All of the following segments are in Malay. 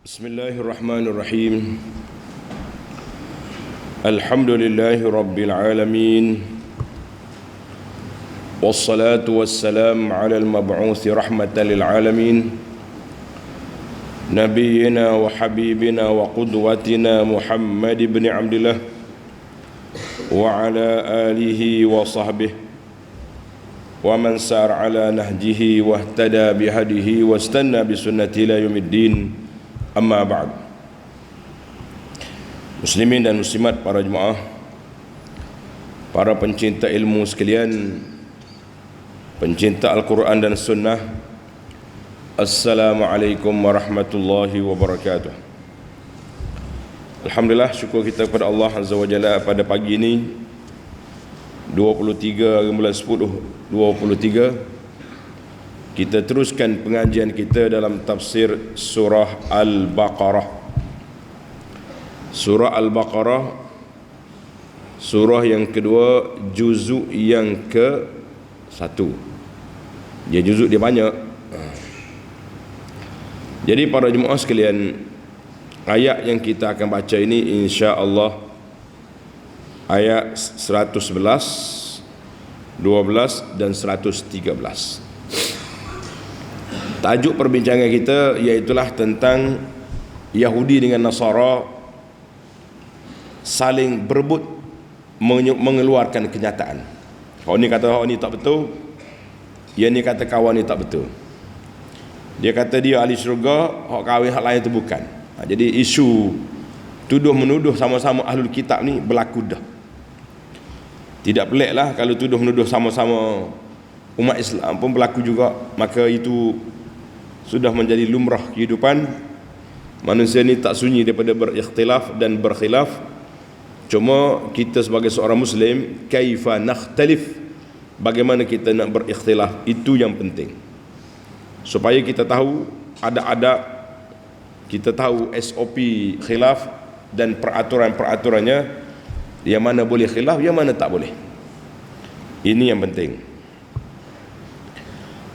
Bismillahirrahmanirrahim. Alhamdulillahi rabbil alamin. Wassalatu wassalam ala al-mab'uthi rahmatan lil alamin. Nabiyyina wa habibina wa qudwatina Muhammad ibn Abdullah wa ala alihi wa sahbihi wa man sar ala nahjihi wa ihtada bihadihi wa istanna bi sunnati ila yaumiddin. Amma ba'd. Muslimin dan muslimat, para jemaah, para pencinta ilmu sekalian, pencinta Al-Quran dan Sunnah, Assalamualaikum warahmatullahi wabarakatuh. Alhamdulillah, syukur kita kepada Allah Azza wa Jalla pada pagi ini 23 bulan 10 23 kita teruskan pengajian kita dalam tafsir surah Al-Baqarah. Surah Al-Baqarah, surah yang kedua, juzuk yang ke-1. Dia juzuk dia banyak. Jadi para jemaah sekalian, ayat yang kita akan baca ini insya-Allah ayat 111, 12 dan 113. Tajuk perbincangan kita iaitulah tentang Yahudi dengan Nasara saling berebut mengeluarkan kenyataan. Orang ni kata orang ni tak betul, yang ni kata kawan ni tak betul. Dia kata dia ahli syurga, hak kahwin hak lain tu bukan. Jadi isu tuduh menuduh sama-sama ahlul kitab ni berlaku dah. Tidak peliklah kalau tuduh menuduh sama-sama umat Islam pun berlaku juga. Maka itu sudah menjadi lumrah kehidupan. Manusia ni tak sunyi daripada berikhtilaf dan berkhilaf. Cuma kita sebagai seorang Muslim, kaifa nakhtalif, bagaimana kita nak berikhtilaf, itu yang penting. Supaya kita tahu adab-adab, kita tahu SOP khilaf dan peraturan-peraturannya, yang mana boleh khilaf, yang mana tak boleh. Ini yang penting.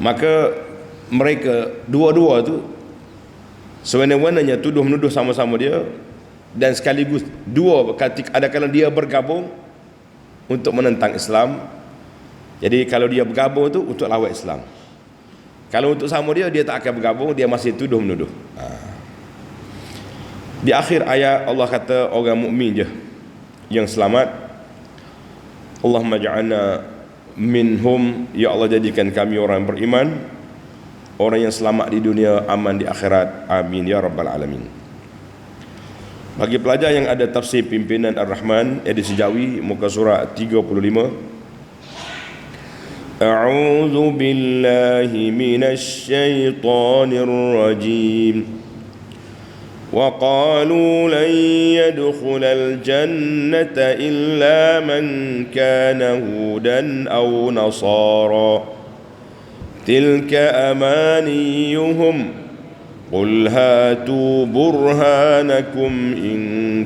Maka mereka dua-dua tu sewenang-wenangnya tuduh menuduh sama-sama dia, dan sekaligus dua kadang-kadang dia bergabung untuk menentang Islam. Jadi kalau dia bergabung tu untuk lawan Islam, kalau untuk sama dia tak akan bergabung, dia masih tuduh menuduh. Di akhir ayat Allah kata orang mukmin je yang selamat. Allahumma ja'alna minhum, ya Allah jadikan kami orang beriman, orang yang selamat di dunia, aman di akhirat. Amin ya rabbal alamin. Bagi pelajar yang ada tafsir pimpinan Ar-Rahman edisi Jawi, muka surat 35. A'udzu billahi minasy syaithanir rajim. Wa qalu lan yadkhulal jannata illa man kana hudan aw nasara. Tilka amaniyuhum qul hatu burhanakum in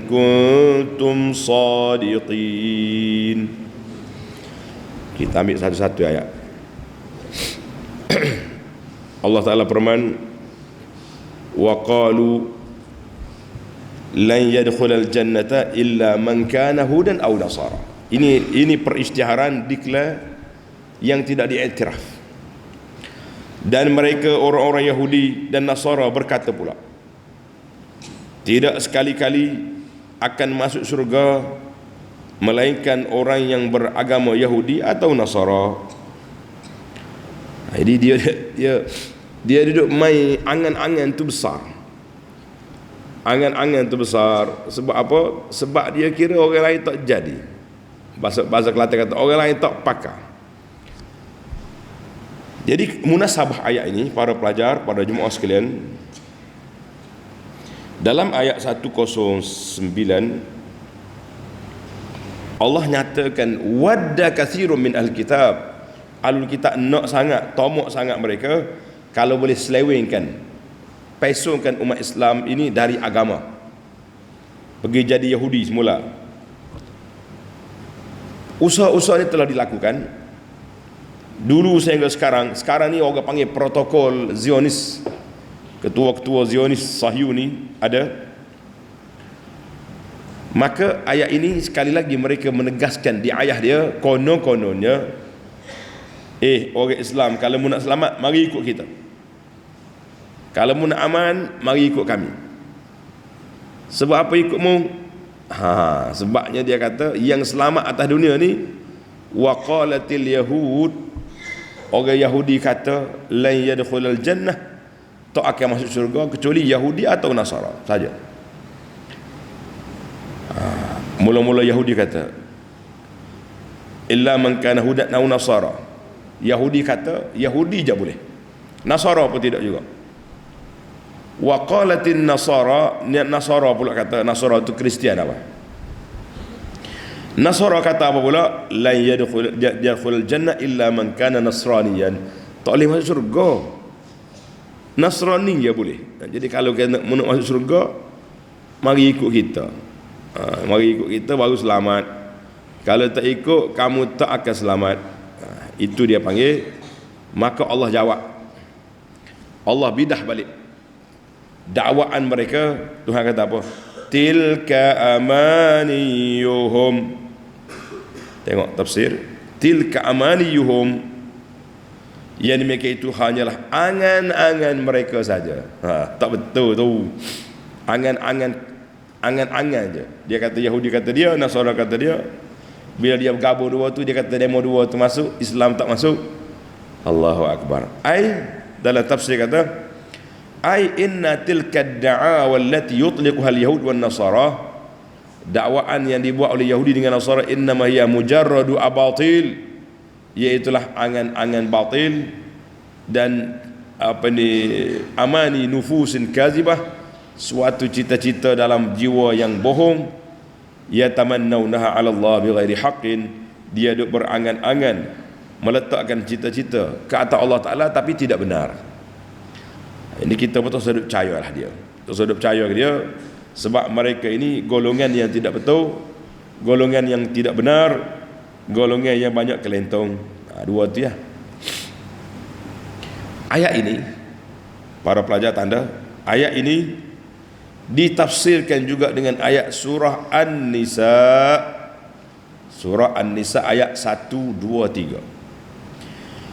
kuntum sadiqin. Kita ambil satu-satu ayat. Allah Ta'ala firman, wa qalu lan yadkhulal jannata illa man kana hudan aw nasara. Ini perisytiharan declare yang tidak diiktiraf. Dan mereka orang-orang Yahudi dan Nasara berkata pula, tidak sekali-kali akan masuk surga melainkan orang yang beragama Yahudi atau Nasara. Jadi dia duduk main angan-angan tu besar. Angan-angan tu besar. Sebab apa? Sebab dia kira orang lain tak jadi. Bahasa Kelantan kata orang lain tak pakar. Jadi munasabah ayat ini, para pelajar, para jemaah sekalian, dalam ayat 109 Allah nyatakan wadda katsirun min al-kitab. Ahlul kitab nak sangat, tomok sangat mereka kalau boleh selewengkan, pesongkan umat Islam ini dari agama, pergi jadi Yahudi semula. Usaha-usaha ini telah dilakukan dulu sehingga sekarang. Sekarang ni orang panggil protokol Zionis. ketua-ketua Zionis Sahyuni ada. Maka ayat ini sekali lagi mereka menegaskan di ayat dia, konon-kononnya orang Islam kalau mu nak selamat mari ikut kita, kalau mu nak aman mari ikut kami. Sebab apa ikut mu? Sebabnya dia kata yang selamat atas dunia ni, waqalatil yahud, orang Yahudi kata lan yadkhulul jannah, tak akan masuk syurga kecuali Yahudi atau Nasara saja. Mula-mula Yahudi kata illa man kana hudan aw nasara. Yahudi kata Yahudi je boleh, Nasara pun tidak juga. Wa qalatin nasara, Nasara pula kata, Nasara itu Kristian apa? Nasara kata apa pula? La yadkhul jannah illa man kana nasraniyan. Tak boleh masuk syurga Nasrani je boleh. Jadi kalau kita nak masuk syurga, mari ikut kita. Mari ikut kita baru selamat. Kalau tak ikut, kamu tak akan selamat. Itu dia panggil. Maka Allah jawab, Allah bidah balik dakwaan mereka. Tuhan kata apa? Tilka amaniyuhum. Tengok tafsir. Tilka amaniyuhum, yang demikian itu hanyalah angan-angan mereka saja. Tak betul tu. Angan-angan je. Dia kata, Yahudi kata dia, Nasara kata dia. Bila dia bergabung dua tu, dia kata demo dua tu masuk, Islam tak masuk. Allahu Akbar. Dalam tafsir kata, inna tilka ad-da'a wallati yutliquha al-yahud wan nasara, dakwaan yang dibuat oleh Yahudi dengan Nasara, innama hiya mujarradu abatil, iaitulah angan-angan batil dan amani nufusin kazibah, suatu cita-cita dalam jiwa yang bohong. Yatamannawnaha 'ala Allah bighairi haqqin, dia duk berangan-angan meletakkan cita-cita ke atas Allah Taala tapi tidak benar. Ini kita betul sedap percayalah dia. Betul sedap percaya ke dia, sebab mereka ini golongan yang tidak betul, golongan yang tidak benar, golongan yang banyak kelentong. Dua tu ya. Ayat ini, para pelajar tanda, ayat ini ditafsirkan juga dengan ayat surah An-Nisa. Surah An-Nisa ayat 1, 2, 3.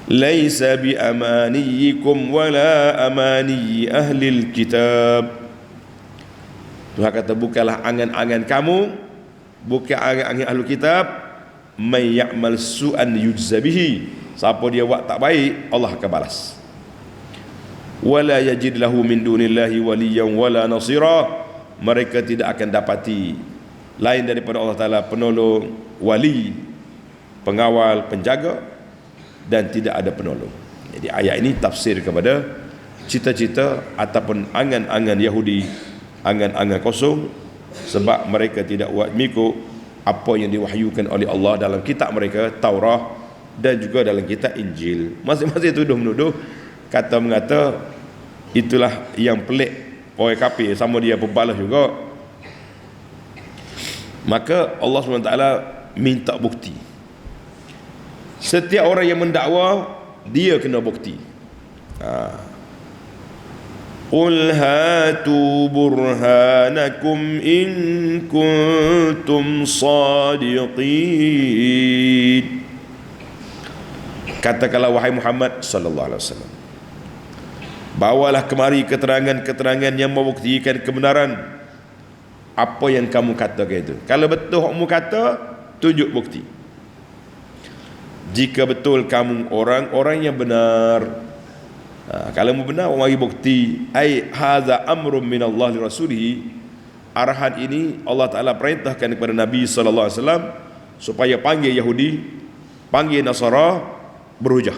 Laisa bi amaniyikum wala amaniyi ahlil kitab. Tuhan kata bukanlah angan-angan kamu, bukan angan-angan ahli kitab. May ya'mal su'an yujza bihi, siapa dia buat tak baik, Allah akan balas. Wala yajid lahu min dunillahi waliyan wala nasira, mereka tidak akan dapati lain daripada Allah Ta'ala penolong, wali, pengawal, penjaga, dan tidak ada penolong. Jadi ayat ini tafsir kepada cita-cita ataupun angan-angan Yahudi, angan-angan kosong, sebab mereka tidak buat mengikut apa yang diwahyukan oleh Allah dalam kitab mereka Taurah dan juga dalam kitab Injil. Masing-masing tuduh menuduh, kata mengata itulah yang pelik orang kafir, sama dia berbalas juga. Maka Allah SWT minta bukti. Setiap orang yang mendakwa, dia kena bukti. Qul hatu burhanakum in kuntum sadiqin. Katakanlah wahai Muhammad sallallahu alaihi wasallam, bawalah kemari keterangan-keterangan yang membuktikan kebenaran apa yang kamu katakan itu. Kalau betul kamu kata, tunjuk bukti. Jika betul kamu orang-orang yang benar, kalau mu benar, mari bukti. Hadza amrun minallah li rasulihi, arahan ini Allah Ta'ala perintahkan kepada Nabi sallallahu alaihi wasallam supaya panggil Yahudi, panggil Nasara berhujah.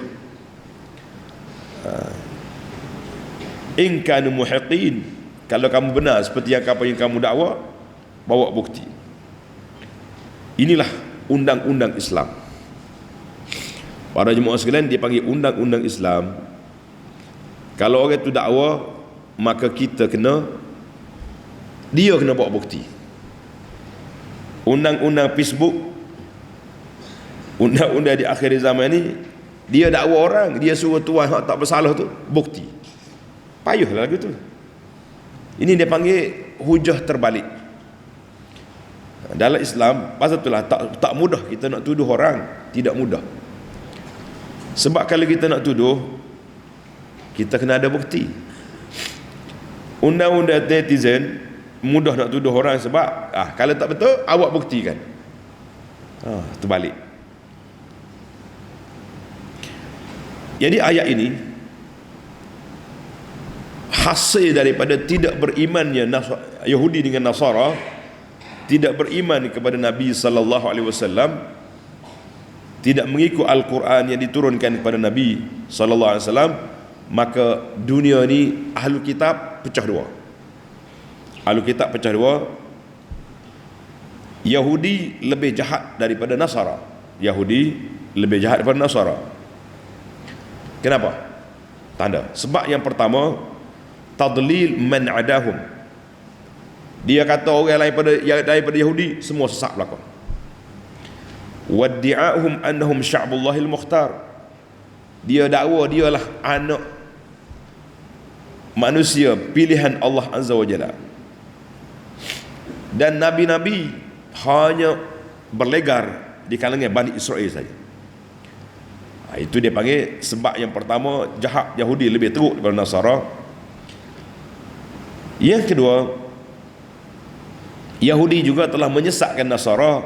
In kanu muhiqin, kalau kamu benar seperti apa yang kamu dakwa, bawa bukti. Inilah undang-undang Islam. Para jemaah sekalian, dia panggil undang-undang Islam. Kalau orang itu dakwa, maka kita dia kena bawa bukti. Undang-undang Facebook, undang-undang di akhir zaman ini, dia dakwa orang, dia suruh tuan hak tak bersalah tu, bukti. Payuhlah lagu tu. Ini dia panggil hujah terbalik. Dalam Islam, pasal itulah tak mudah kita nak tuduh orang, tidak mudah. Sebab kalau kita nak tuduh, kita kena ada bukti. Undang-undang netizen mudah nak tuduh orang sebab kalau tak betul, awak buktikan. Terbalik. Jadi ayat ini hasil daripada tidak berimannya Yahudi dengan Nasara, tidak beriman kepada Nabi sallallahu alaihi wasallam, tidak mengikut Al-Quran yang diturunkan kepada Nabi sallallahu alaihi wasallam, maka dunia ni ahlu kitab pecah dua. Ahlu kitab pecah dua. Yahudi lebih jahat daripada Nasara. Yahudi lebih jahat daripada Nasara. Kenapa? Tanda. Sebab yang pertama, tadlil man adahum. Dia kata orang lain daripada Yahudi semua sesat belaka. Waddi'ahum annahum sya'bullahil mukhtar. Dia dakwa dialah anak manusia pilihan Allah Azza wa Jalla. Dan nabi-nabi hanya berlegar di kalangan Bani Israel saja. Itu dia panggil sebab yang pertama, jahat Yahudi lebih teruk daripada Nasara. Yang kedua, Yahudi juga telah menyesatkan Nasara,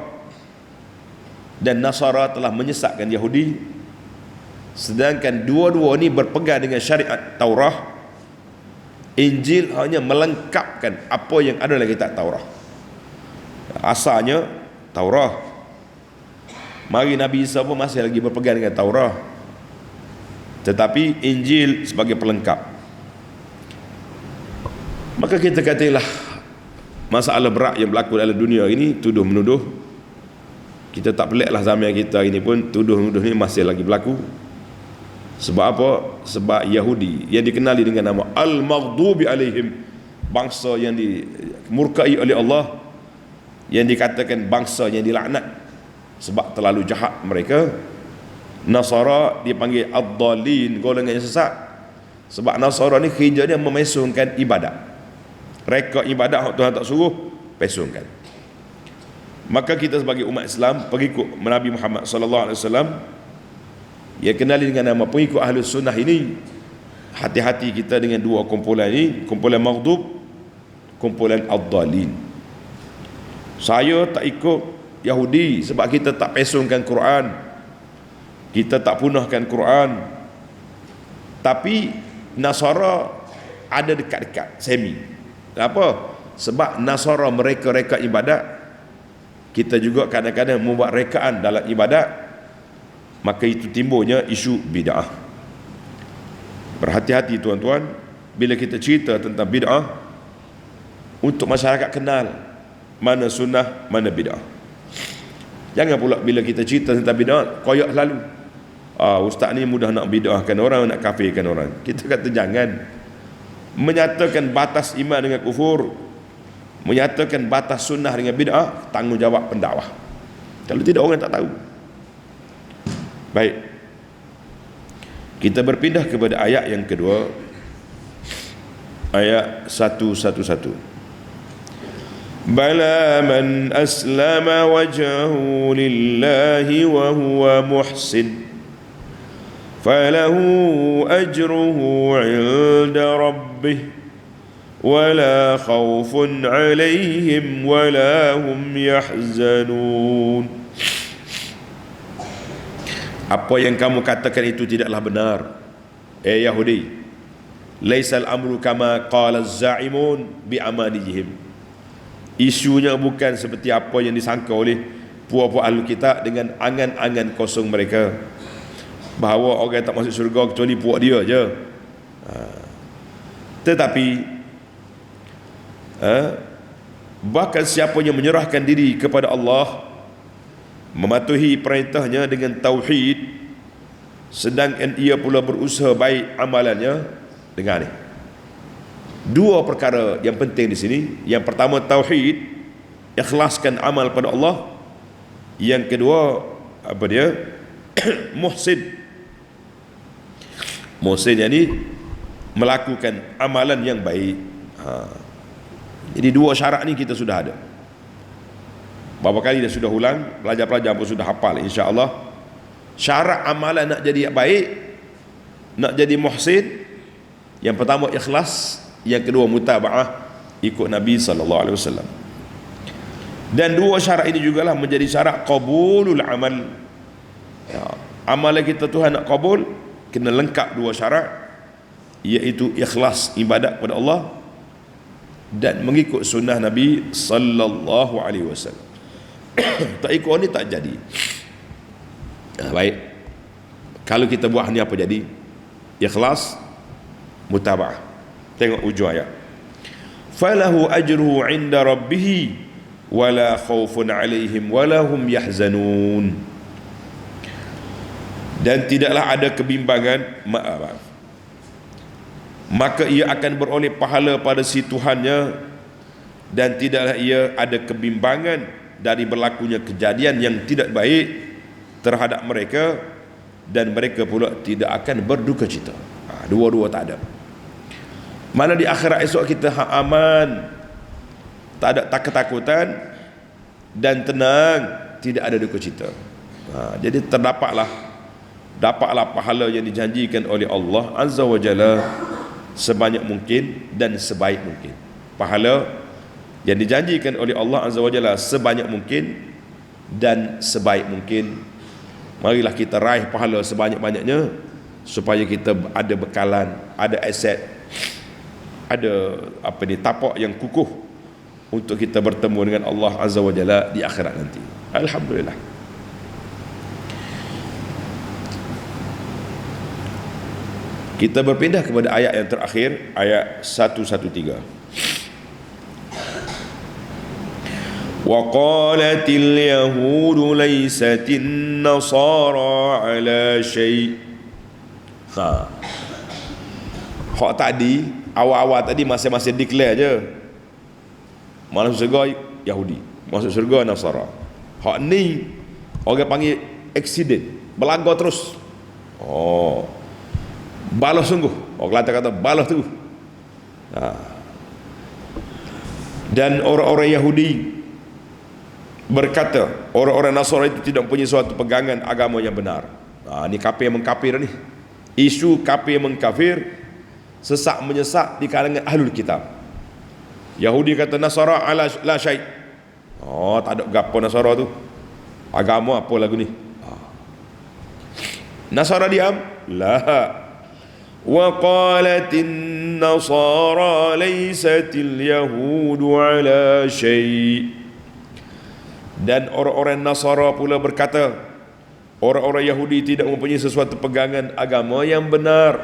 dan Nasara telah menyesatkan Yahudi. Sedangkan dua-dua ni berpegang dengan syariat Taurah. Injil hanya melengkapkan apa yang ada dalam kitab Taurah. Asalnya Taurah. Mari Nabi Isa pun masih lagi berpegang dengan Taurah, tetapi Injil sebagai pelengkap. Maka kita katalah masalah berat yang berlaku dalam dunia ini, tuduh menuduh. Kita tak peliklah zaman kita ini pun tuduh menuduh ni masih lagi berlaku. Sebab apa? Sebab Yahudi yang dikenali dengan nama Al-Maghdubi alaihim, bangsa yang dimurkai oleh Allah, yang dikatakan bangsa yang dilaknat sebab terlalu jahat mereka. Nasara dipanggil Ad-Dallin, golongan yang sesat. Sebab Nasara ni kerja dia memesungkan ibadat. Reka ibadat Tuhan tak suruh, pesungkan. Maka kita sebagai umat Islam, pengikut Nabi Muhammad sallallahu alaihi wasallam, yang kenali dengan nama pengikut Ahlus Sunnah ini, hati-hati kita dengan dua kumpulan ini, kumpulan Maghdub, kumpulan Ad-Dallin. Saya tak ikut Yahudi sebab kita tak pesungkan Quran, kita tak punahkan Quran. Tapi Nasara ada dekat-dekat, semi. Kenapa? Sebab Nasara mereka reka ibadat, kita juga kadang-kadang membuat rekaan dalam ibadat, maka itu timbulnya isu bid'ah. Berhati-hati tuan-tuan bila kita cerita tentang bid'ah, untuk masyarakat kenal mana sunnah, mana bid'ah. Jangan pula bila kita cerita tentang bid'ah koyak lalu, ustaz ni mudah nak bid'ahkan orang, nak kafirkan orang. Kita kata jangan. Menyatakan batas iman dengan kufur, menyatakan batas sunnah dengan bid'ah, tanggungjawab pendakwah. Kalau tidak, orang tak tahu. Baik, kita berpindah kepada ayat yang kedua, ayat 111. Bala man aslama wajhahu lillahi wa huwa muhsin falahu ajruhu 'inda rabbih wala khawfun 'alaihim wala hum yahzanun. Apa yang kamu katakan itu tidaklah benar, Yahudi. Laisal amru kama qala az-za'imun bi amanihim. Isunya bukan seperti apa yang disangka oleh puak-puak ahli kitab dengan angan-angan kosong mereka, bahawa orang tak masuk syurga kecuali puak dia je. Tetapi bahkan siapa yang menyerahkan diri kepada Allah, mematuhi perintahnya dengan tauhid, sedangkan ia pula berusaha baik amalannya, dengar ni, dua perkara yang penting di sini. Yang pertama tauhid, ikhlaskan amal pada Allah. Yang kedua apa dia? Muhsin. Muhsin yang ni melakukan amalan yang baik. Jadi dua syarat ni kita sudah ada. Berapa kali dah sudah ulang, pelajar-pelajar pun sudah hafal insya-Allah. Syarat amalan nak jadi baik, nak jadi muhsin, yang pertama ikhlas, yang kedua mutabaah, ikut Nabi sallallahu alaihi wasallam. Dan dua syarat ini jugalah menjadi syarat qabulul amal. Ya, amalan kita Tuhan nak qabul, kena lengkap dua syarat, iaitu ikhlas ibadat kepada Allah dan mengikut sunnah Nabi sallallahu alaihi wasallam. Tak ikut ni tak jadi. Baik. Kalau kita buat ni apa jadi? Ikhlas, mutabaah. Tengok ujung ayat. Falahu ajruhu 'inda rabbih wala khaufun 'alaihim wala hum yahzanun. Dan tidaklah ada kebimbangan, maka ia akan beroleh pahala pada si Tuhannya, dan tidaklah ia ada kebimbangan dari berlakunya kejadian yang tidak baik terhadap mereka, dan mereka pula tidak akan berduka cita. Dua-dua tak ada. Mana di akhirat esok kita aman, tak ada ketakutan dan tenang, tidak ada duka cita. Jadi dapatlah pahala yang dijanjikan oleh Allah Azza wa Jalla sebanyak mungkin dan sebaik mungkin. Pahala yang dijanjikan oleh Allah Azza wa Jalla sebanyak mungkin dan sebaik mungkin. Marilah kita raih pahala sebanyak-banyaknya, supaya kita ada bekalan, ada aset, ada tapak yang kukuh untuk kita bertemu dengan Allah Azza wa Jalla di akhirat nanti. Alhamdulillah. Kita berpindah kepada ayat yang terakhir, ayat 113. وَقَالَتِ الْيَهُودُ لَيْسَتِ النَّصَارَى عَلَى شَيْءٍ. Hak tadi, awal-awal tadi masing-masing declare je, masuk surga Yahudi, masuk surga Nasara. Hak ni orang panggil accident, berlaga terus. Balas sungguh. Orang Kelantan kata balas tu. Dan orang-orang Yahudi berkata orang-orang Nasara itu tidak mempunyai suatu pegangan agama yang benar. Ni kafir mengkafir ni. Isu kafir mengkafir, sesak menyesak di kalangan ahlul kitab. Yahudi kata Nasara ala la syai'. Tak ada gapo Nasara tu. Agama apa lagu ni? Nasara diam? La. Wa qalatin nasara laysatil yahudu ala syai'. Dan orang-orang Nasara pula berkata orang-orang Yahudi tidak mempunyai sesuatu pegangan agama yang benar.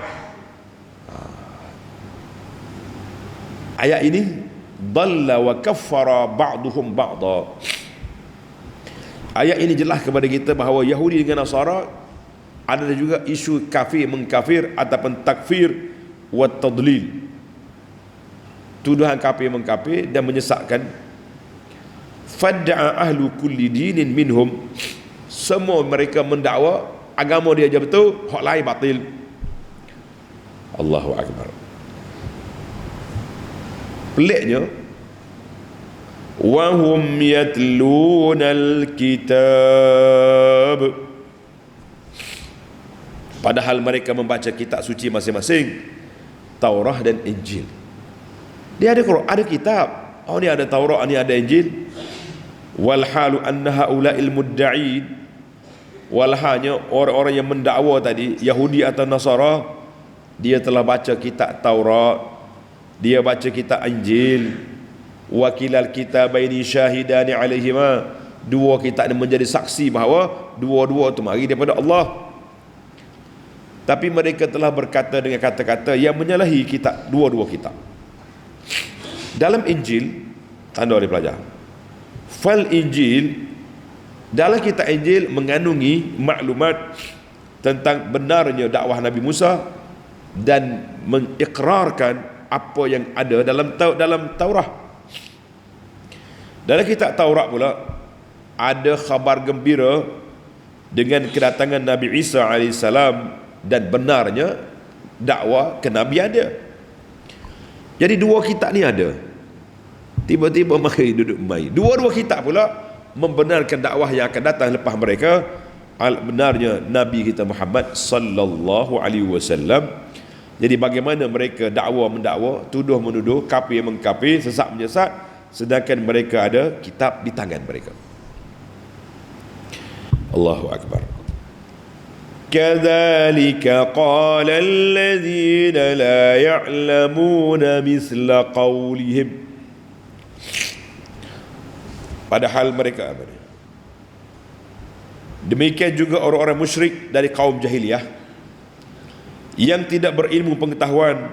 Ayat ini dalla wa kaffara ba'duhum ba'da. Ayat ini jelas kepada kita bahawa Yahudi dengan Nasara ada juga isu kafir mengkafir ataupun takfir wa tadlil. Tuduhan kafir mengkafir dan menyesatkan. Fadda'a ahlu kulli dinin minhum, semua mereka mendakwa agama dia je betul, hak lain batil. Allahu akbar. Peliknya, wa hum yatlunal kitab, padahal mereka membaca kitab suci masing-masing, Taurah dan Injil. Dia ada kitab. Ni ada Taurat, ni ada Injil. Wal halu anna haula'il mudda'in, walhanya orang-orang yang mendakwa tadi, Yahudi atau Nasara, dia telah baca kitab Taurat, dia baca kitab Injil. Wakilal kitabaini syahidani alaihima, dua kitab ini menjadi saksi bahawa dua-dua itu mari daripada Allah. Tapi mereka telah berkata dengan kata-kata yang menyalahi kitab, dua-dua kitab. Dalam Injil, tanda oleh pelajar, fal Injil, dalam kitab Injil mengandungi maklumat tentang benarnya dakwah Nabi Musa dan mengikrarkan apa yang ada dalam Taurat. Dalam kitab Taurat pula ada khabar gembira dengan kedatangan Nabi Isa AS dan benarnya dakwah ke Nabi ada. Jadi dua kitab ni ada. Tiba-tiba mari duduk mai. Dua-dua kitab pula membenarkan dakwah yang akan datang lepas mereka. Benarnya Nabi kita Muhammad sallallahu alaihi wasallam. Jadi bagaimana mereka dakwa mendakwa, tuduh menuduh, kafir mengkafir, sesat menyesat, sedangkan mereka ada kitab di tangan mereka. Allahu akbar. Kadzalika qala alladhina la ya'lamuna mithla qawlihim. Padahal mereka apa? Demikian juga orang-orang musyrik dari kaum jahiliyah yang tidak berilmu pengetahuan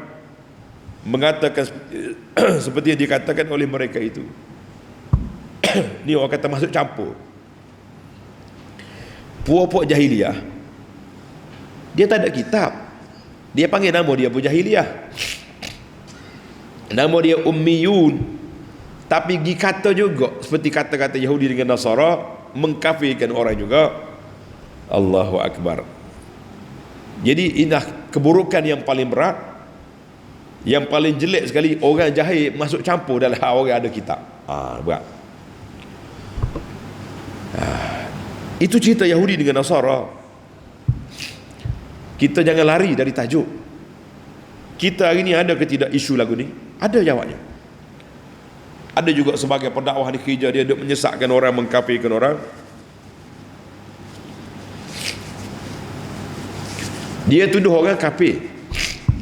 mengatakan seperti yang dikatakan oleh mereka itu. Ni orang kata masuk campur. Puak-puak jahiliyah, dia tak ada kitab. Dia panggil nama dia pun jahiliyah. Nama dia ummiyun. Tapi dikata juga seperti kata-kata Yahudi dengan Nasara, mengkafirkan orang juga. Allahu akbar. Jadi inilah keburukan yang paling berat, yang paling jelek sekali, orang jahil masuk campur dalam orang ada kitab. Berat. Itu cerita Yahudi dengan Nasara. Kita jangan lari dari tajuk. Kita hari ni ada ke tidak isu lagu ni? Ada jawabnya. Ada juga sebagai pendakwah di gereja, dia duk menyesatkan orang, mengkafirkan orang. Dia tuduh orang kafir.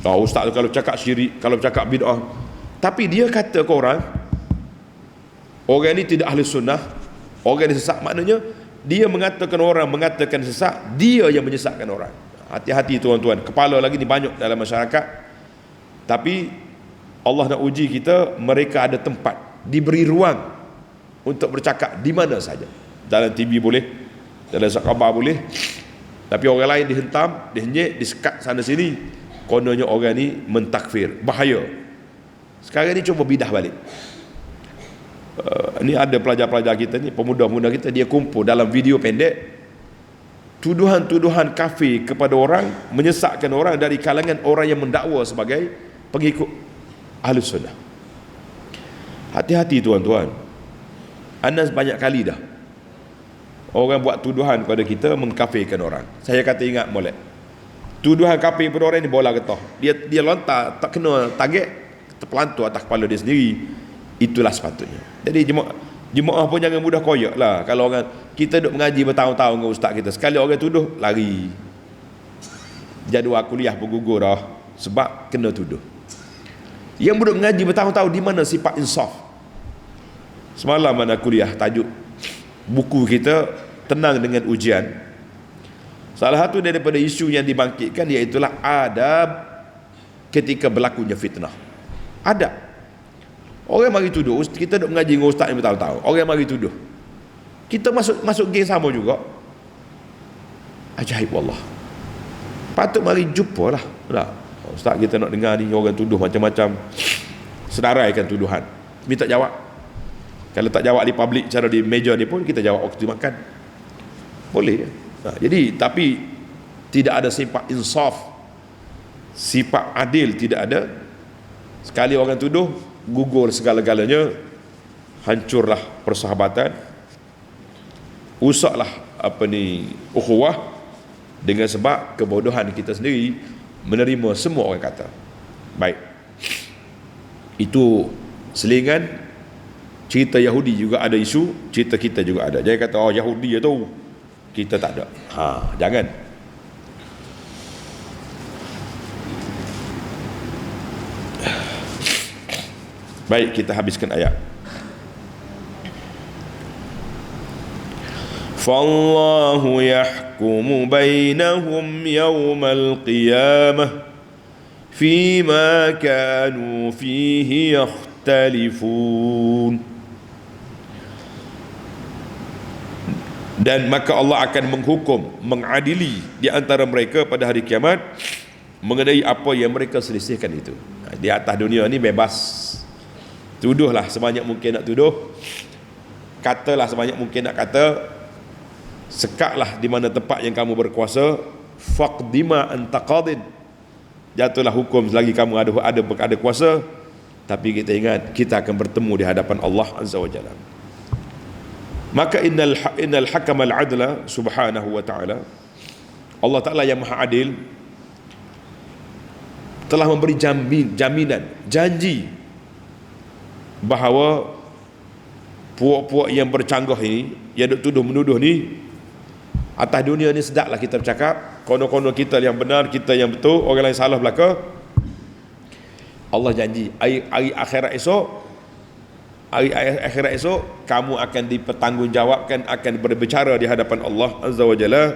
Ustaz kalau cakap syirik, kalau cakap bid'ah. Tapi dia kata ke orang ni tidak ahli sunnah, orang ni sesat. Maknanya dia mengatakan orang mengatakan sesat, dia yang menyesatkan orang. Hati-hati tuan-tuan, kepala lagi ni banyak dalam masyarakat. Tapi Allah nak uji kita, mereka ada tempat, diberi ruang untuk bercakap di mana saja. Dalam TV boleh, dalam khabar boleh, tapi orang lain dihentam, dihenyek, disekat sana sini. Kononnya orang ni mentakfir, bahaya. Sekarang ni cuba bidah balik. Ni ada pelajar-pelajar kita ni, pemuda-pemuda kita, dia kumpul dalam video pendek tuduhan-tuduhan kafir kepada orang, menyesatkan orang dari kalangan orang yang mendakwa sebagai pengikut Ahlus Sunnah. Hati-hati tuan-tuan. Anas banyak kali dah orang buat tuduhan kepada kita, mengkafirkan orang. Saya kata ingat molek, tuduhan kafir kepada orang ni bola getah. Dia lontar, tak kena target, terpelantur atas kepala dia sendiri. Itulah sepatutnya. Jadi jemaah pun jangan mudah koyak lah. Kalau orang, kita duduk mengaji bertahun-tahun dengan ustaz kita, sekali orang tuduh, lari. Jadual kuliah pun gugur dah, sebab kena tuduh. Yang duduk mengaji bertahun-tahun, di mana sifat insaf? Semalam mana kuliah, tajuk buku kita tenang dengan ujian. Salah satu daripada isu yang dibangkitkan iaitulah adab ketika berlakunya fitnah. Adab. Orang mari tuduh, kita duk mengaji dengan ustaz yang bertahun-tahun, orang mari tuduh, kita masuk geng sama juga. Ajaib wallah. Patut mari jumpa lah. Ustaz, kita nak dengar ni orang tuduh macam-macam, sedaraikan tuduhan, minta jawab. Kalau tak jawab di publik, cara di meja ni pun kita jawab waktu makan, boleh. Jadi tapi tidak ada sifat insaf, sifat adil tidak ada. Sekali orang tuduh, gugur segala-galanya, hancurlah persahabatan, usahlah ukhuwah, dengan sebab kebodohan kita sendiri menerima semua orang kata. Baik, itu selingan cerita Yahudi. Juga ada isu, cerita kita juga ada. Jangan kata Yahudi tu, kita tak ada. Jangan. Baik, kita habiskan ayat. Fallahu yahkumu bainahum yawmal qiyamah fima kanu fihi yakhtalifun. Dan maka Allah akan menghukum, mengadili di antara mereka pada hari kiamat mengenai apa yang mereka selisihkan itu. Di atas dunia ni bebas, tuduhlah sebanyak mungkin nak tuduh, katalah sebanyak mungkin nak kata, sekatlah di mana tempat yang kamu berkuasa, faqdima anta qadin, jatuhlah hukum selagi kamu ada kuasa. Tapi kita ingat, kita akan bertemu di hadapan Allah Azza wa Jalla. Maka innal hakamal adla subhanahu wa ta'ala, Allah Ta'ala yang maha adil telah memberi jaminan, janji bahawa puak-puak yang bercanggah ini, yang duk tuduh menuduh ni, atas dunia ni sedaplah kita bercakap, kono-kono kita yang benar, kita yang betul, orang lain salah belaka. Allah janji hari akhirat esok kamu akan dipertanggungjawabkan, akan berbicara di hadapan Allah Azza wa Jalla.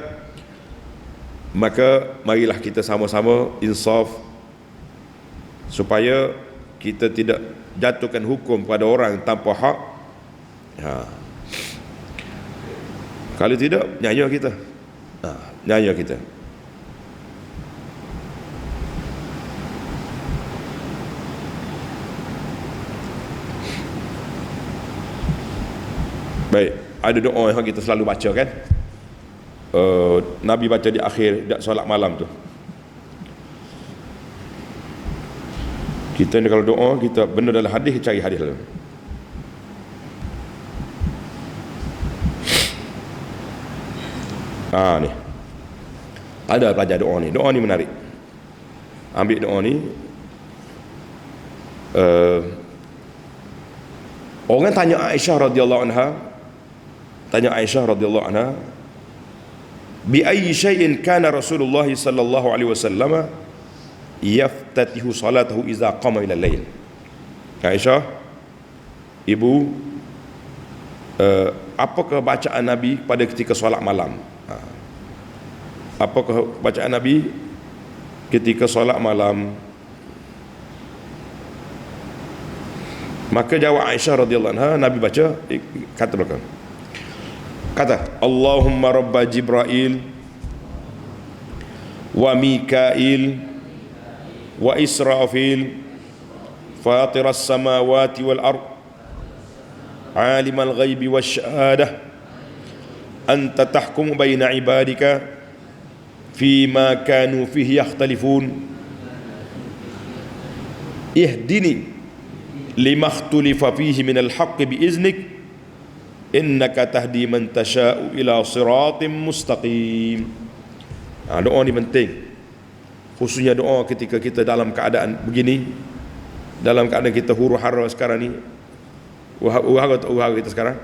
Maka marilah kita sama-sama insaf supaya kita tidak jatuhkan hukum pada orang tanpa hak. Kalau tidak, nyanyi kita. Nyanyi kita. Baik, ada doa yang kita selalu baca kan. Nabi baca di akhir solat malam tu. Kita ni kalau doa, kita benar dalam hadis, cari hadis lalu. Ni ada pelajar doa ni. Doa ni menarik. Ambil doa ni. Orang tanya Aisyah radhiyallahu anha, bi ayyi syai'in kana Rasulullah sallallahu alaihi wasallam yaftatihu salatahu idza qama ila al-lail. Aisyah, ibu, apakah bacaan Nabi pada ketika solat malam? Apakah bacaan Nabi ketika solat malam? Maka jawab Aisyah radhiyallahu anha, Nabi baca kata belakang. Kata, Allahumma rabba Jibril wa Mikail wa Israfil fatiras samawati wal ard alimal ghaibi wasyahadah anta tahkumu baina ibadika fima kanu fihi yakhtalifun ihdini lima ikhtulifa fihi minal haqqi biiznik innaka tahdi man tasha'u ila siratim mustaqim. Doa ni penting, khususnya doa ketika kita dalam keadaan begini, dalam keadaan kita huru-hara sekarang ni. Huru-hara kita sekarang,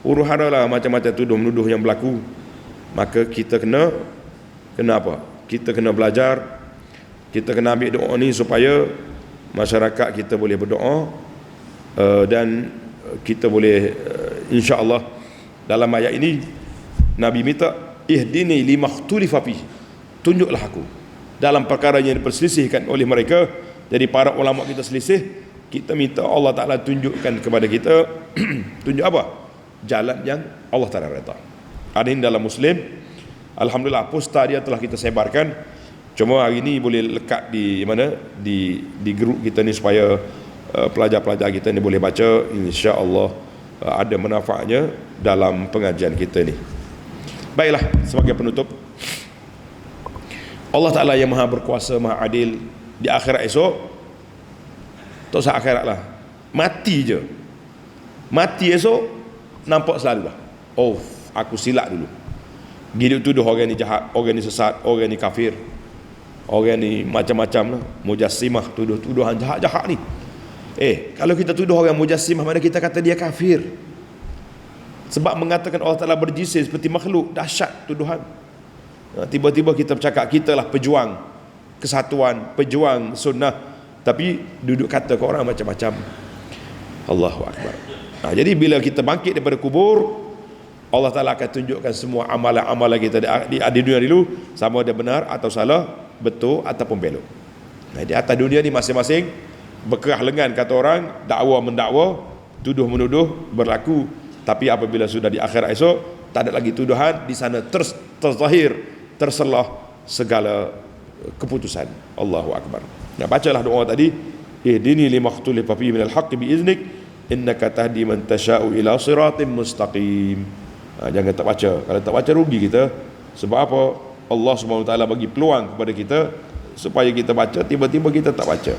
huru-hara lah, macam-macam tuduh menuduh yang berlaku. Maka kita kena apa? Kita kena belajar, kita kena ambil doa ni supaya masyarakat kita boleh berdoa, dan kita boleh insya-Allah dalam ayat ini Nabi minta ihdini limakhtulifa fihi, tunjuklah aku dalam perkara yang diperselisihkan oleh mereka. Jadi para ulama kita selisih, kita minta Allah Ta'ala tunjukkan kepada kita tunjuk apa? Jalan yang Allah Ta'ala redha. Ada ini dalam Muslim, alhamdulillah poster dia telah kita sebarkan. Cuma hari ini boleh lekat di mana, di grup kita ni supaya pelajar-pelajar kita ni boleh baca, insya-Allah ada manfaatnya dalam pengajian kita ni. Baiklah, sebagai penutup, Allah Ta'ala yang maha berkuasa, maha adil, di akhirat esok, tak usah akhirat lah, mati je, mati esok nampak selalu lah. Oh, aku silap dulu, gini tuduh orang ni jahat, orang ni sesat, orang ni kafir, orang ni macam-macam lah, mujassimah, tuduh-tuduhan jahat-jahat ni. Kalau kita tuduh orang mujassimah, mana kita kata dia kafir? Sebab mengatakan Allah Ta'ala berjisim seperti makhluk, dahsyat tuduhan. Tiba-tiba kita bercakap kita lah pejuang kesatuan, pejuang sunnah, tapi duduk kata ke orang macam-macam. Allahu Akbar. Jadi bila kita bangkit daripada kubur, Allah Ta'ala akan tunjukkan semua amalan-amalan kita di dunia dulu, sama ada benar atau salah, betul ataupun belok. Di atas dunia ni masing-masing berkerah lengan, kata orang, dakwa mendakwa, tuduh menuduh berlaku. Tapi apabila sudah di akhirat esok, tak ada lagi tuduhan, di sana terzahir, terselah segala keputusan. Allahu Akbar. Bacalah doa tadi, ihdini limakhtulifa fihi minal haqqi biiznik innaka tahdi man tasha'u ila siratim mustaqim. Jangan tak baca. Kalau tak baca rugi kita. Sebab apa? Allah SWT bagi peluang kepada kita supaya kita baca, tiba-tiba kita tak baca.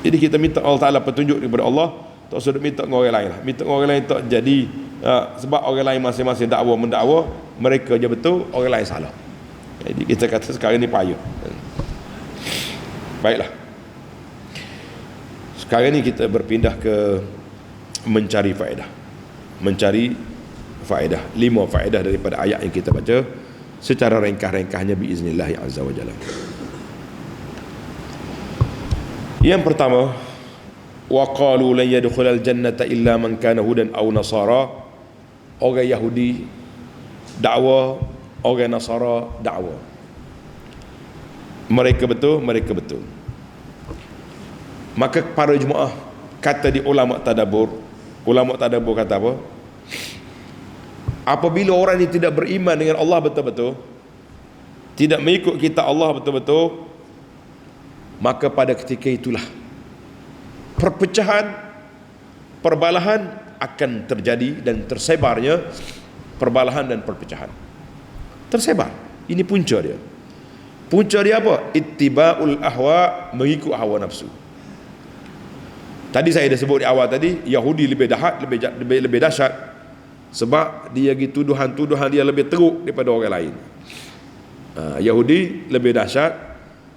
Jadi kita minta Allah Ta'ala petunjuk daripada Allah, tak sudah minta dengan orang lain lah. Minta dengan orang lain tak jadi, sebab orang lain masing-masing mendakwa, mereka je betul, orang lain salah. Jadi kita kata sekarang ni payah. Baiklah, sekarang ni kita berpindah ke mencari faedah. Mencari faedah, 5 faedah daripada ayat yang kita baca secara ringkas-ringkasnya biiznillah azza wa jalla. Yang pertama, wa qalu lan yadkhulal jannata illa man kana hudan aw nasara. Orang Yahudi dakwa, orang Nasara dakwa. Mereka betul, mereka betul. Maka para jemaah kata di ulama tadabbur kata apa? Apabila orang ini tidak beriman dengan Allah betul-betul, tidak mengikut kitab Allah betul-betul, maka pada ketika itulah perpecahan, perbalahan akan terjadi dan tersebarnya perbalahan dan perpecahan. Tersebar. Ini punca dia. Punca dia apa? Ittiba'ul ahwa, mengikut hawa nafsu. Tadi saya dah sebut di awal tadi, Yahudi lebih dahsyat sebab dia bagi tuduhan dia lebih teruk daripada orang lain. Yahudi lebih dahsyat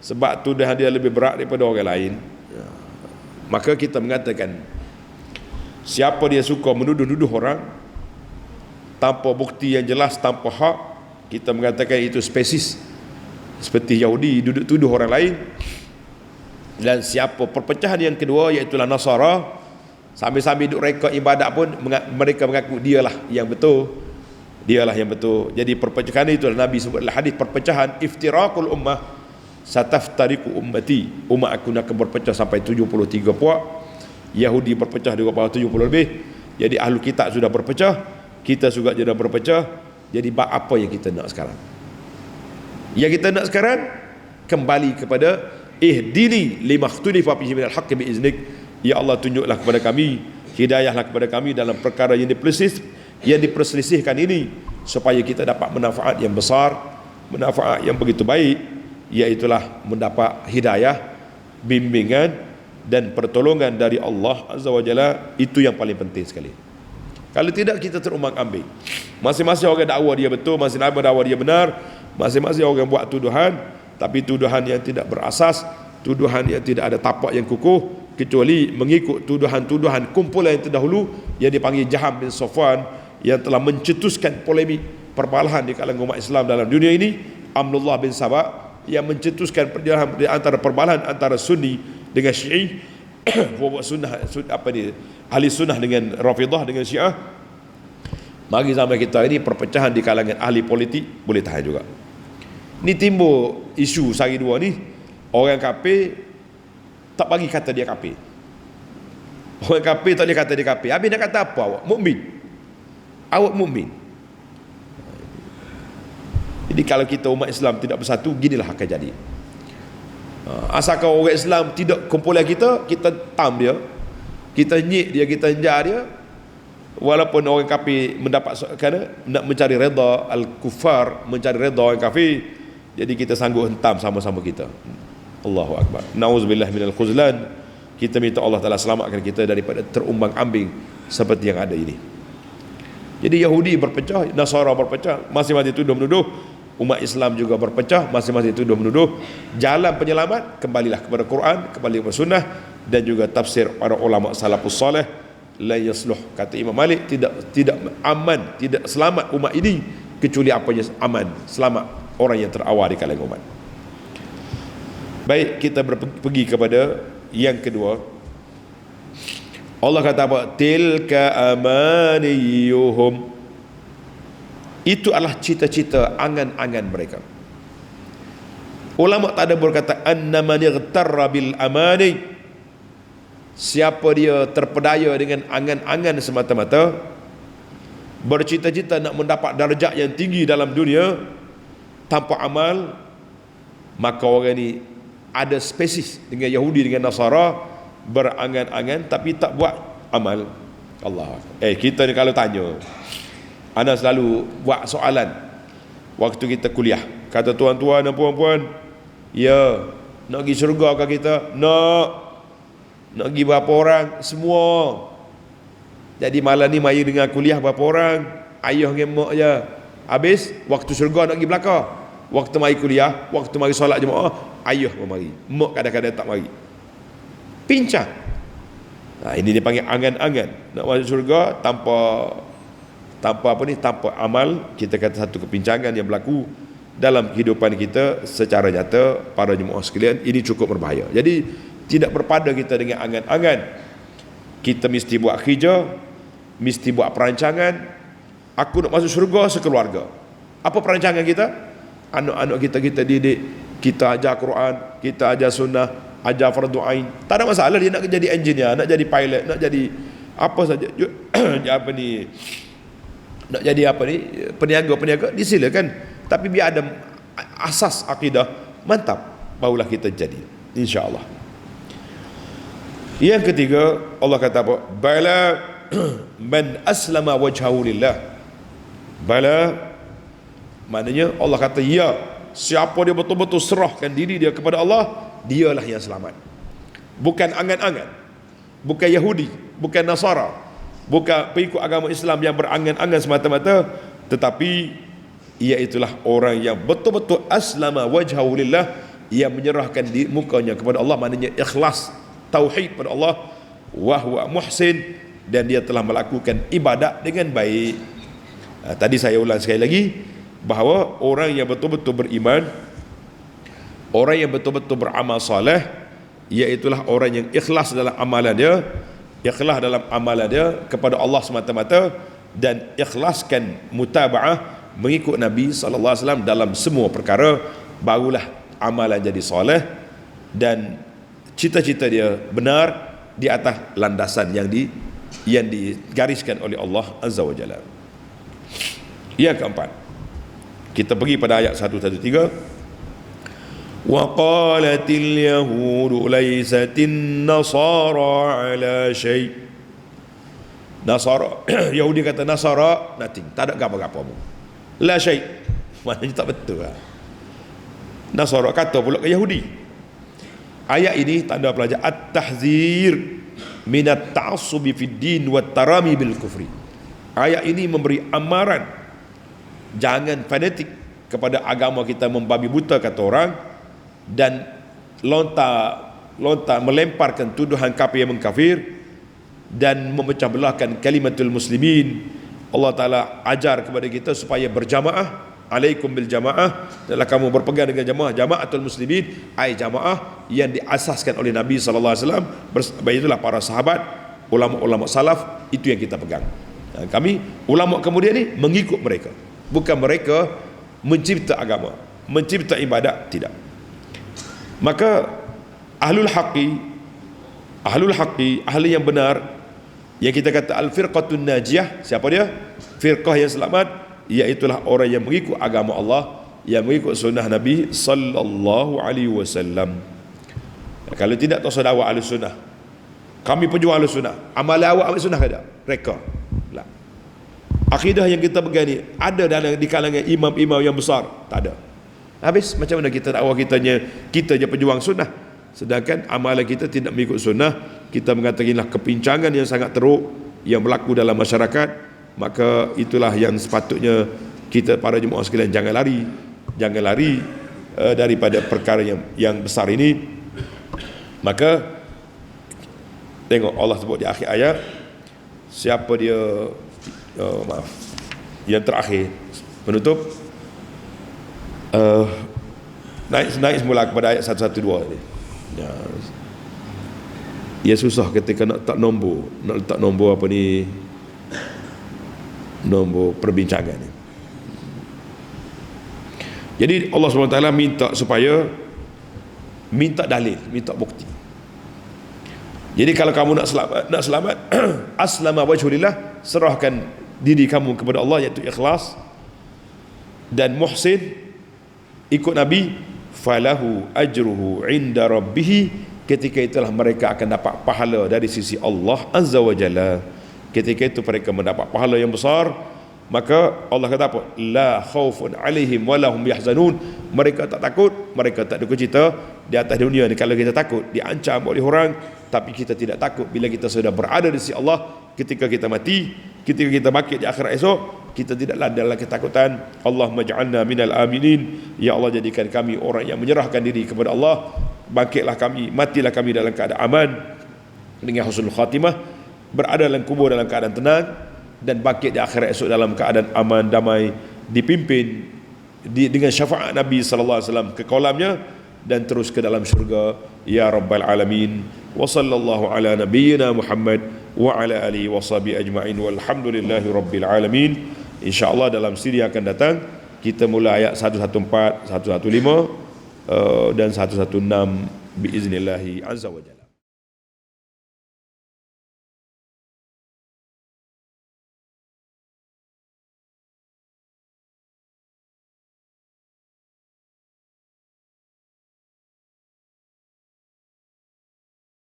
sebab tuduhan dia lebih berat daripada orang lain. Maka kita mengatakan, siapa dia suka menuduh-nuduh orang tanpa bukti yang jelas, tanpa hak, kita mengatakan itu spesies seperti Yahudi tuduh orang lain. Dan siapa perpecahan yang kedua, iaitulah Nasara, sambil-sambil duduk reka ibadat pun mereka mengaku dialah yang betul, dialah yang betul. Jadi perpecahan itu Nabi sebut dalam hadis, perpecahan iftiraqul ummah sataftariqu ummati, umat aku nak berpecah sampai 73 puak. Yahudi berpecah juga bawah 70 lebih. Jadi ahlu kitab sudah berpecah, kita juga sudah berpecah. Jadi apa yang kita nak sekarang? Yang kita nak sekarang kembali kepada ihdini limakhtunifa fihi minal haqqi biiznik. Ya Allah, tunjuklah kepada kami, hidayahlah kepada kami dalam perkara yang diperselisihkan ini, supaya kita dapat manfaat yang besar, manfaat yang begitu baik, iaitulah mendapat hidayah, bimbingan dan pertolongan dari Allah Azza wa Jalla. Itu yang paling penting sekali. Kalau tidak, kita terumbang-ambing. Masing-masing orang dakwa dia betul, masing-masing dakwa dia benar, masing-masing orang buat tuduhan, tapi tuduhan yang tidak berasas, tuduhan yang tidak ada tapak yang kukuh, kecuali mengikut tuduhan-tuduhan kumpulan yang terdahulu yang dipanggil Jaham bin Safwan, yang telah mencetuskan polemik perbalahan di kalangan umat Islam dalam dunia ini. Abdullah bin Sabah yang mencetuskan perjalanan di antara perbalahan antara Sunni dengan Syi'i, sunnah ahli sunnah dengan Rafidah dengan Syiah. Mari zaman kita ini perpecahan di kalangan ahli politik boleh tahan juga. Ni timbul isu sehari dua ni, orang kafir tak bagi kata dia kafir. Orang kafir tak boleh kata dia kafir. Habis nak kata apa awak? Mukmin. Awak mukmin. Jadi kalau kita umat Islam tidak bersatu, ginilah akan jadi. Asalkan orang Islam tidak kumpulan kita tam dia, kita nyik dia, kita enjar dia, walaupun orang kafir mendapat kerana nak mencari redha al-kufar, mencari redha orang kafir, jadi kita sanggup hentam sama-sama kita. Allahu Akbar. Nauzubillah minal khuzlan. Kita minta Allah Ta'ala selamatkan kita daripada terumbang-ambing seperti yang ada ini. Jadi Yahudi berpecah, Nasara berpecah, masing-masing tuduh menuduh. Umat Islam juga berpecah, masing-masing tuduh menuduh. Jalan penyelamat kembalilah kepada Quran, kembali kepada sunnah, dan juga tafsir para ulama salafus salih. La yasluh, kata Imam Malik, tidak aman, tidak selamat umat ini kecuali apa yang aman, selamat orang yang terawal di kalangan umat. Baik, kita pergi kepada yang kedua. Allah kata apa? Tilka amaniyuhum. Itu adalah cita-cita, angan-angan mereka. Ulama tadabbur kata annama yaghtarra bil amani, siapa dia terpedaya dengan angan-angan semata-mata, bercita-cita nak mendapat darjat yang tinggi dalam dunia tanpa amal, maka orang ni ada spesies dengan Yahudi dengan Nasara, berangan-angan tapi tak buat amal. Allah. Kita ni kalau tanya, ana selalu buat soalan waktu kita kuliah, kata tuan-tuan dan puan-puan, ya, Nak pergi syurga ke kita? Nak pergi berapa orang? Semua. Jadi malam ni mari dengar kuliah berapa orang? Ayah dengan mak je. Habis waktu syurga nak pergi belakang. Waktu mari kuliah, waktu mari solat jemaah, ayah pun mari. Mak kadang-kadang tak mari. Pincang. Ini dia panggil angan-angan. Nak masuk syurga tanpa amal. Kita kata satu kepincangan yang berlaku dalam kehidupan kita secara nyata. Para jemaah sekalian, ini cukup berbahaya. Jadi tidak berpada kita dengan angan-angan. Kita mesti buat kerja, mesti buat perancangan. Aku nak masuk syurga sekeluarga. Apa perancangan kita? Anak-anak kita didik, kita ajar Quran, kita ajar sunnah, ajar fardu ain. Tak ada masalah dia nak jadi engineer, nak jadi pilot, nak jadi apa saja. Nak jadi peniaga, disilakan. Tapi biar ada asas akidah mantap, barulah kita jadi, insya-Allah. Yang ketiga, Allah kata apa? Bala man aslama wajhahu lillah. Bala maknanya Allah kata ya, siapa dia betul-betul serahkan diri dia kepada Allah, dialah yang selamat. Bukan angan-angan, bukan Yahudi, bukan Nasara, bukan pengikut agama Islam yang berangan-angan semata-mata, tetapi iaitulah orang yang betul-betul aslama wajhahu lillah, yang menyerahkan mukanya kepada Allah, maknanya ikhlas tauhid pada Allah, wa huwa muhsin, dan dia telah melakukan ibadat dengan baik. Tadi saya ulang sekali lagi, bahawa orang yang betul-betul beriman, orang yang betul-betul beramal soleh, iaitulah orang yang ikhlas dalam amalan dia, kepada Allah semata-mata, dan ikhlaskan mutaba'ah, mengikut Nabi SAW dalam semua perkara, barulah amalan jadi soleh dan cita-cita dia benar di atas landasan yang digariskan oleh Allah Azza wa Jalla. Yang keempat, kita pergi pada ayat 113. Wa qalatil yahudu laysatin nasara ala syai'. Nasara, Yahudi kata Nasara nothing, tak ada apa-apa pun. La syai', maknanya tak betul lah. Nasara kata pula ke Yahudi. Ayat ini tanda pelajar at-tahzir minat ta'assubi fid din wa tarami bil kufri. Ayat ini memberi amaran, jangan fanatik kepada agama kita, membabi buta kata orang, dan lontar melemparkan tuduhan kafir yang mengkafir, dan memecah belahkan kalimatul muslimin. Allah Ta'ala ajar kepada kita supaya berjamaah, alaikum bil jamaah, adalah kamu berpegang dengan jamaah, jamaatul muslimin, ai jamaah yang diasaskan oleh Nabi SAW. Itulah para sahabat, ulama-ulama salaf, itu yang kita pegang. Dan kami ulama kemudian ni mengikut mereka, bukan mereka mencipta agama, mencipta ibadat, tidak. Maka ahlul haqqi, ahli yang benar, yang kita kata al-firqatun najiyah, siapa dia? Firqah yang selamat, iaitulah orang yang mengikut agama Allah, yang mengikut sunnah Nabi sallallahu alaihi wasallam. Kalau tidak, tak usah dakwah ahli sunnah. Kami pejuang ahli sunnah. Amal awak ahli sunnah ada? Reka. Lah. Akidah yang kita pegang ni ada di kalangan imam-imam yang besar? Tak ada. Habis macam mana kita dakwah kita je pejuang sunnah, sedangkan amalan kita tidak mengikut sunnah. Kita mengatakanlah kepincangan yang sangat teruk yang berlaku dalam masyarakat. Maka itulah yang sepatutnya kita para jemaah sekalian jangan lari daripada perkara yang besar ini. Maka tengok Allah sebut di akhir ayat, siapa dia yang terakhir penutup, naik semula kepada ayat 112 ni. Ya susah ketika nak letak nombor apa ni, nombor perbincangan ni. Jadi Allah SWT minta supaya minta dalil, minta bukti. Jadi kalau kamu nak selamat aslama wajhulillah, serahkan diri kamu kepada Allah, iaitu ikhlas dan muhsin, ikut Nabi, falahu ajruhu inda rabbih, ketika itulah mereka akan dapat pahala dari sisi Allah Azza wa Jalla. Ketika itu mereka mendapat pahala yang besar. Maka Allah kata apa? La khaufun alaihim wa lahum yahzanun. Mereka tak takut, mereka tak duka cita, di atas dunia ni. Kalau kita takut diancam oleh orang, tapi kita tidak takut bila kita sudah berada di sisi Allah. Ketika kita mati, ketika kita bangkit di akhirat esok, kita tidaklah dalam ketakutan. Allahumma ja'alna minal aminin. Ya Allah, jadikan kami orang yang menyerahkan diri kepada Allah. Bangkitlah kami, matilah kami dalam keadaan aman, dengan husnul khatimah, berada dalam kubur dalam keadaan tenang, dan bangkit di akhirat esok dalam keadaan aman, damai, dipimpin dengan syafaat Nabi sallallahu alaihi wasallam ke kolamnya, dan terus ke dalam syurga ya rabbal alamin. Wa sallallahu ala nabiyyina Muhammad wa ala alihi wa sahbihi ajma'in walhamdulillahi rabbil alamin. InsyaAllah dalam siri akan datang kita mula ayat 114, 115 dan 116 biiznillahi azza wa jalla.